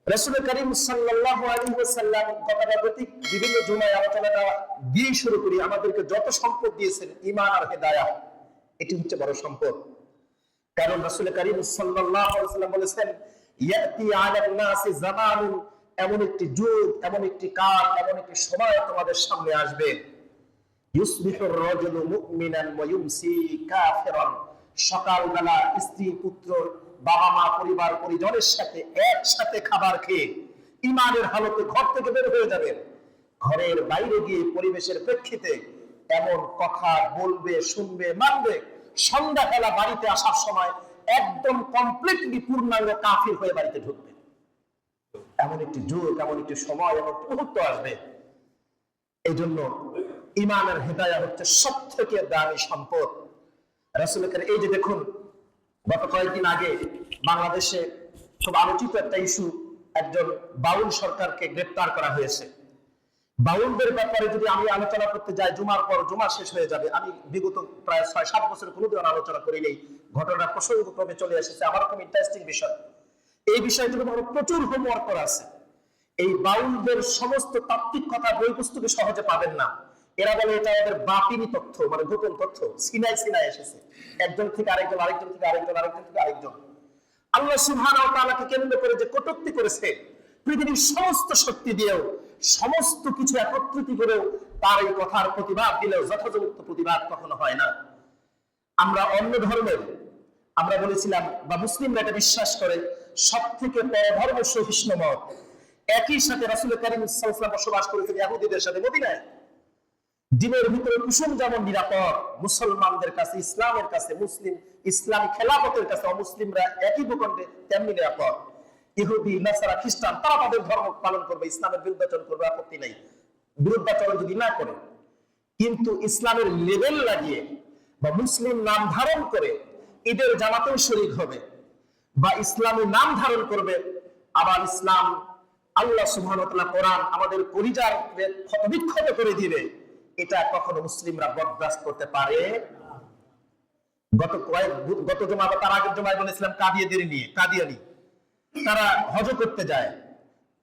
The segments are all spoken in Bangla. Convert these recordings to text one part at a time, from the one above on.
রাসূল করিম সাল্লাল্লাহু আলাইহি ওয়াসাল্লাম গতানুগতিক বিভিন্ন জুমায় আলোচনাটা দিয়ে শুরু করি। আমাদেরকে যত সম্পদ দিয়েছেন ঈমান আর হিদায়াহ, এটি হচ্ছে বড় সম্পদ। কারণ রাসূল করিম সাল্লাল্লাহু আলাইহি ওয়াসাল্লাম বলেছেন, ইয়াতি আলান নাসি জামানুন, এমন একটি যুগ, এমন একটি কাল, এমন একটি সময় তোমাদের সামনে আসবে, ইউসবিহুর রাজুলু মুমিনান ওয়া ইউমসি কাফিরান, সকালবেলা স্ত্রী পুত্র বাবা মা পরিবার পরিজনের সাথে একসাথে খাবার খেয়ে ঈমানের হালতে ঘর থেকে বের হয়ে যাবেন, ঘরের বাইরে গিয়ে পরিবেশের প্রেক্ষিতে এমন কথা বলবে, শুনবে, মানবে, সন্ধ্যাবেলা বাড়িতে আসার সময় একদম কমপ্লিটলি পূর্ণাঙ্গ কাফির হয়ে বাড়িতে ঢুকবে। এমন একটি যুগ, এমন একটি সময়, এমন একটি মুহূর্ত আসবে। এই জন্য ঈমানের হিদায়াহ হচ্ছে সব থেকে দামি সম্পদ। রাসূলের এই যে দেখুন, গত কয়েকদিন আগে বাংলাদেশে খুব আলোচিত একটা ইস্যু, একজন বাউল সরকারকে গ্রেপ্তার করা হয়েছে। বাউলদের ব্যাপারে যদি আমি আলোচনা করতে যাই, জুমার পর জুমা শেষ হয়ে যাবে। আমি বিগত প্রায় 6-7 বছর কোনোদিন আলোচনা করি নেই, ঘটনা প্রসঙ্গক্রমে চলে এসেছে। আমার খুব ইন্টারেস্টিং বিষয়, এই বিষয়টির উপর প্রচুর হোমওয়ার্ক করা আছে। এই বাউলদের সমস্ত তাত্ত্বিক কথা বই পুস্তকে সহজে পাবেন না। এরা বলে এটা ওদের বাতিনি তথ্য, মানে গোপন তথ্য, সিনাই সিনাই এসেছে, একজন থেকে আরেকজন, আরেকজন থেকে আরেকজন, আরেকজন থেকে আরেকজন। আল্লাহ সুবহানাহু ওয়া তাআলাকে কেন্দ্র করে যে কটূক্তি করেছে, পৃথিবীর সমস্ত শক্তি দিয়েও, সমস্ত কিছু একত্রিত করেও তার এই কথার প্রতিবাদ দিলেও যথাযথ প্রতিবাদ কখনো হয় না। আমরা অন্য ধর্মের, আমরা বলেছিলাম বা মুসলিমরা এটা বিশ্বাস করে সব থেকে পরধর্ম সহিষ্ণু মত। একই সাথে রাসূল করিম সাল্লাল্লাহু আলাইহি ওয়াসাল্লাম বসবাস করেছেন ইহুদিদের সাথে মদিনায়। দিনের ভিতরে কুসুম যেমন নিরাপদ, মুসলমানদের কাছে, ইসলামের কাছে, মুসলিম ইসলামী খেলাফতের কাছে অমুসলিমরা একই ভূখণ্ডে তেমনি নিরাপদ। ইহুদি, নাসারা, খ্রিস্টান তারা তাদের ধর্ম পালন করবে, ইসলামের বিরুদ্ধাচরণ করবে, আপত্তি নাই, বিরুদ্ধাচরণ যদি না করে। কিন্তু ইসলামের লেবেল লাগিয়ে বা মুসলিম নাম ধারণ করে ঈদের জামাতেও শরীক হবে বা ইসলামী নাম ধারণ করবে, আবার ইসলাম, আল্লাহ সুবহানাহু ওয়া তাআলা কোরআন আমাদের কলিজার ক্ষতবিক্ষত করে দিবে, এটা কখনো মুসলিমরা বরদাস্ত করতে পারে। গত জুমা বা তার আগের জুমায় বলেছিলাম কাদিয়াদের নিয়ে, কাদিয়ানি তারা হজ করতে যায়।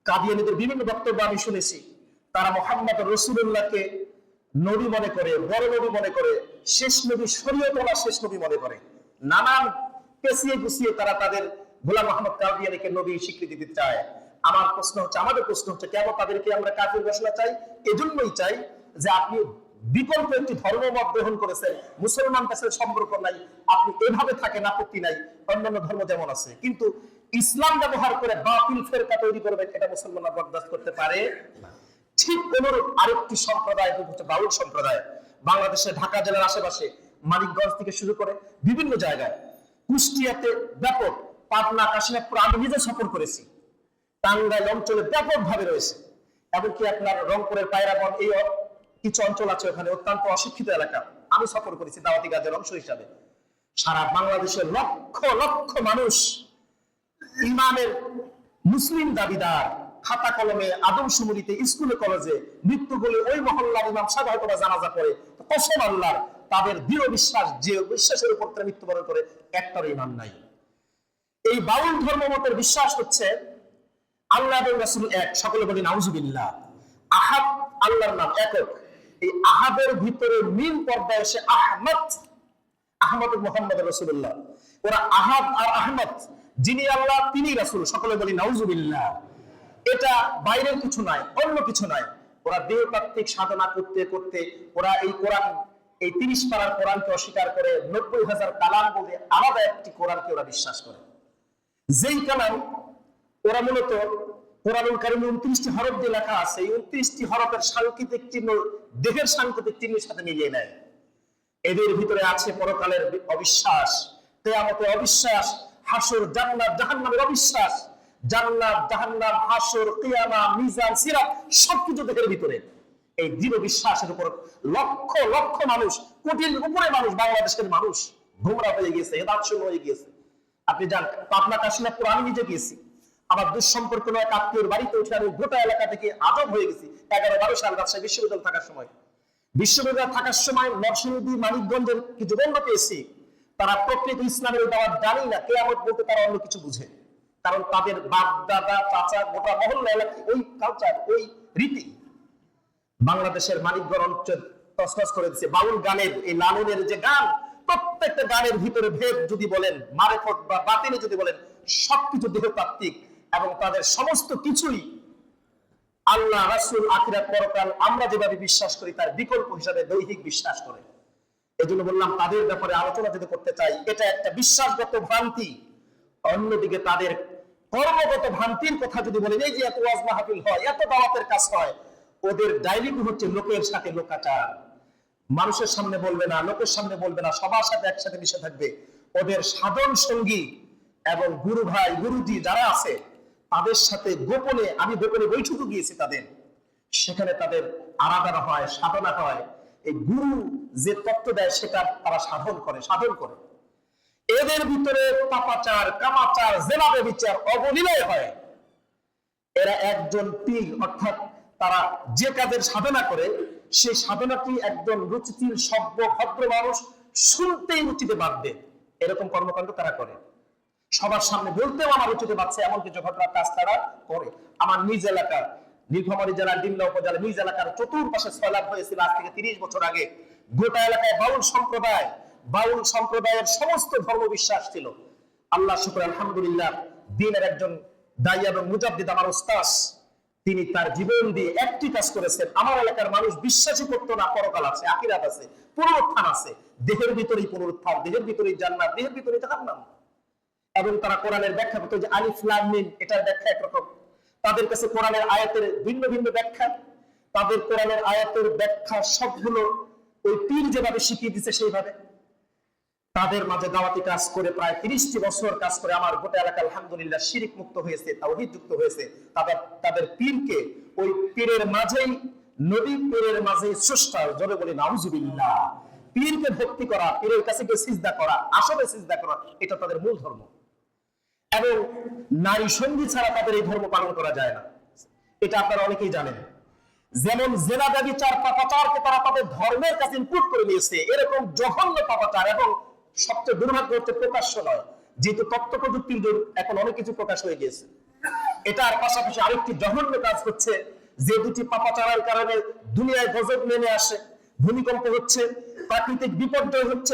কাদিয়ানীদের বিভিন্ন বক্তব্য আমি শুনেছি। তারা মুহাম্মদ রাসূলুল্লাহকে নবী মনে করে, বড় নবী মনে করে, শেষ নবী, শরীয়তওয়ালা শেষ নবী মনে করে। নানান পেছিয়ে গুছিয়ে তারা তাদের গোলাম মুহাম্মদ কাদিয়ানীকে নবী স্বীকৃতি দিতে চায়। আমার প্রশ্ন হচ্ছে, আমাদের প্রশ্ন হচ্ছে, কেন তাদেরকে আমরা কাফির ঘোষণা চাই? এজন্যই চাই যে আপনি বিকল্প একটি ধর্মমত গ্রহণ করেছেন, মুসলমান কাছে সম্পর্ক নাই, আপনি এভাবে থাকেন, আপত্তি নাই, অন্যান্য ধর্ম যেমন আছে, কিন্তু ইসলাম ব্যবহার করে বাতিল ফেরকা তৈরি করবেন, এটা মুসলমানরা বরদাস্ত করতে পারে না। ঠিক অনুরূপ আরেকটি সম্প্রদায় হচ্ছে বাউল সম্প্রদায়। বাংলাদেশে ঢাকা জেলার আশেপাশে মানিকগঞ্জ থেকে শুরু করে বিভিন্ন জায়গায়, কুষ্টিয়াতে ব্যাপক, পাবনা, কাশিনাথপুর আমি নিজে সফর করেছি, টাঙ্গাইল অঞ্চলে ব্যাপক ভাবে রয়েছে, এমনকি আপনার রংপুরের পায়রাগঞ্জ, এই কিছু অঞ্চল আছে ওখানে অত্যন্ত অশিক্ষিত এলাকা, আমি সফর করেছি দাওয়াতি কাজের অংশ হিসাবে। সারা বাংলাদেশের লক্ষ লক্ষ মানুষ ইমামের মুসলিম দাবিদার, খাতা কলমে, আদমশুমারিতে, স্কুলে কলেজে, মৃত্যুগুলি ওই মহল্লার ইমাম সাহেব হয়তো জানাজা করে, কসম আল্লাহর, তাদের দৃঢ় বিশ্বাস, যে বিশ্বাসের উপর তারা মৃত্যুবরণ করে, একটার ইমান নাই। এই বাউল ধর্মমতের বিশ্বাস হচ্ছে আল্লাহ এবং রাসূল এক, সকলে বলি নাউজুবিল্লাহ। আহাদ, আল্লাহর নাম একক। এই আহাদের ভিতরে মিন পর্দায় এসে আহমদ, আহমদ মুহাম্মদ রাসূলুল্লাহ, ওরা আহাদ আর আহমদ, যিনি আল্লাহ তিনি রাসূল, সকলে বলি নাউজুবিল্লাহ। এটা বাইরের কিছু নাই, অন্য কিছু নাই। ওরা দেহতাত্ত্বিক সাধনা করতে করতে ওরা এই কোরআন, এই 30 পারার কোরআনকে অস্বীকার করে 90,000 কালাম বলে আলাদা একটি কোরআনকে ওরা বিশ্বাস করে। যেই কালাম ওরা মূলত কোরআনুল কারীমে 29টি হরফ দিয়ে লেখা আছে, এই 29টি হরফের সাংকেতিক চিহ্ন দেহের সাংকেতিক চিহ্নের সাথে মিলিয়ে নেয়। এদের ভিতরে আছে পরকালের অবিশ্বাস, কিয়ামতের অবিশ্বাস, হাসর, জান্নাত, জাহান্নামের অবিশ্বাস। জান্নাত, জাহান্নাম, হাসর, কিয়ামত, মিজান, সিরাত সবকিছু দেহের ভিতরে। এই দৃঢ় বিশ্বাসের উপর লক্ষ লক্ষ মানুষ, কোটির উপরে মানুষ, বাংলাদেশের মানুষ গোমরা হয়ে গিয়েছে, হেদায়েতশূন্য হয়ে গিয়েছে। আপনি যান পাবনা, কাশিনাথপুর, আমি নিজে গিয়েছি, আমার দুঃসম্পর্ক নয় আত্মীয়র বাড়িতে উঠে আমি গোটা এলাকা থেকে আজব হয়ে গেছি। 11-12 সাল রাজশাহী বিশ্ববিদ্যালয় থাকার সময় নরসিংদী, মানিকগঞ্জের কিছু বন্ধু পেয়েছি, তারা প্রকৃত ইসলামের দাওয়াত জানি না, কিয়ামত বলতে তারা অন্য কিছু বুঝে। কারণ তাদের বাপ দাদা চাচা গোটা মহল্লা এলাকায় ওই কালচার, ওই রীতি। বাংলাদেশের মানিকগড় অঞ্চল তছনছ করে দিচ্ছে। বাউল গানের এই লালনের যে গান, প্রত্যেকটা গানের ভিতরে ভেদ যদি বলেন, মারেফত বা বাতিলে যদি বলেন, সবকিছু দেহতাত্ত্বিক এবং তাদের সমস্ত কিছুই আল্লাহ, রাসূল, আখিরাত, পরকাল আমরা যেভাবে বিশ্বাস করি তার বিকল্প হিসাবে দৈহিক বিশ্বাস করে। এই জন্য বললাম তাদের ব্যাপারে আলোচনা যদি করতে চাই, এটা একটা বিশ্বাসগত ভ্রান্তি। অন্যদিকে তাদের কর্মগত ভ্রান্তির কথা যদি বলেন, এই যে এত ওয়াজ মাহফিল হয়, এত দাওয়াতের কাজ হয়, ওদের ডাইরেক্ট হচ্ছে লোকের সাথে লোকাচার। মানুষের সামনে বলবে না, লোকের সামনে বলবে না, সবার সাথে একসাথে মিশে থাকবে। ওদের সাধন সঙ্গী এবং গুরু ভাই গুরুজি যারা আছে তাদের সাথে গোপনে, আমি গোপনে বৈঠকে গিয়েছি তাদের, সেখানে তাদের আরাধনা হয়, সাধনা হয়। এই গুরু যে তত্ত্ব দেয় সেটা তারা সাধন করে। এদের ভিতরে পাপাচার, কামাচার, জেনা ব্যভিচার অবলীলায় হয়। এরা একজন পীর, অর্থাৎ তারা যে কাজের সাধনা করে সেই সাধনাটি একজন রুচিশীল সভ্য ভদ্র মানুষ শুনতেই রুচিতে বাঁধবে, এরকম কর্মকাণ্ড তারা করে। সবার সামনে বলতেও আমার রুচিতে বাঁধছে এমন কিছু ঘটনার কাজ তারা করে। আমার নিজ এলাকার নীলফামারী জেলার ডিমলা উপজেলা নিজ এলাকার চতুর্পাশে সয়লাব হয়েছিল আজ থেকে 30 বছর আগে। গোটা এলাকায় বাউল সম্প্রদায়ের সমস্ত ধর্ম বিশ্বাস ছিল। আল্লাহ শুকর, আলহামদুলিল্লাহ, দ্বীনের একজন দায়ী এবং মুজাদ্দিদ আমার উস্তাদ, তিনি তার জীবন দিয়ে একটি কাজ করেছেন। আমার এলাকার মানুষ বিশ্বাসই করতো না পরকাল আছে, আখিরাত আছে, পুনরুত্থান আছে। দেহের ভিতরেই পুনরুত্থান, দেহের ভিতরেই জান্নাত, দেহের ভিতরেই জাহান্নাম। এবং তারা কোরআনের ব্যাখ্যা করতো যে আলিফ লাম মিম, এটার ব্যাখ্যা একরকম। তাদের কাছে কোরআনের আয়াতের ভিন্ন ভিন্ন ব্যাখ্যা। তাদের কোরআনের আয়াতের ব্যাখ্যা সবগুলো ওই পীর যেভাবে শিখিয়ে দিচ্ছে সেইভাবে। তাদের মাঝে দাওয়াতি কাজ করে প্রায় 30টি বছর কাজ করে আমার গোটা এলাকা আলহামদুলিল্লাহ শিরিক মুক্ত হয়েছে, তাওহীদ যুক্ত হয়েছে। তাদের পীরকে ওই পীরের মাঝেই, নবী পীরের মাঝেই স্রষ্টা, জোরে বলি নাউজুবিল্লাহ। পীরকে ভক্তি করা, পীরের কাছে গিয়ে সিজদা করা, আসলে সিজদা করা, এটা তাদের মূল ধর্ম। এবং নারী সঙ্গী ছাড়া তাদের এই ধর্ম পালন করা যায় না, এটা আপনারা অনেকেই জানেন। যেমন জেনা ব্যভিচার, পাপাচারকে তারা তাদের ধর্মের কাছে ইনপুট করে নিয়েছে, এরকম জঘন্য পাপাচার। এবং সবচেয়ে দুর্ভাগ্য হচ্ছে প্রকাশ্য নয়, যেহেতু তথ্য প্রযুক্তির যুগ, এখন অনেক কিছু প্রকাশ হয়ে গিয়েছে। এটার পাশাপাশি আরেকটি জঘন্য কাজ হচ্ছে, যে দুটি পাপাচারের কারণে দুনিয়ায় গজব নেমে আসে, ভূমিকম্প হচ্ছে, প্রাকৃতিক বিপর্যয় হচ্ছে,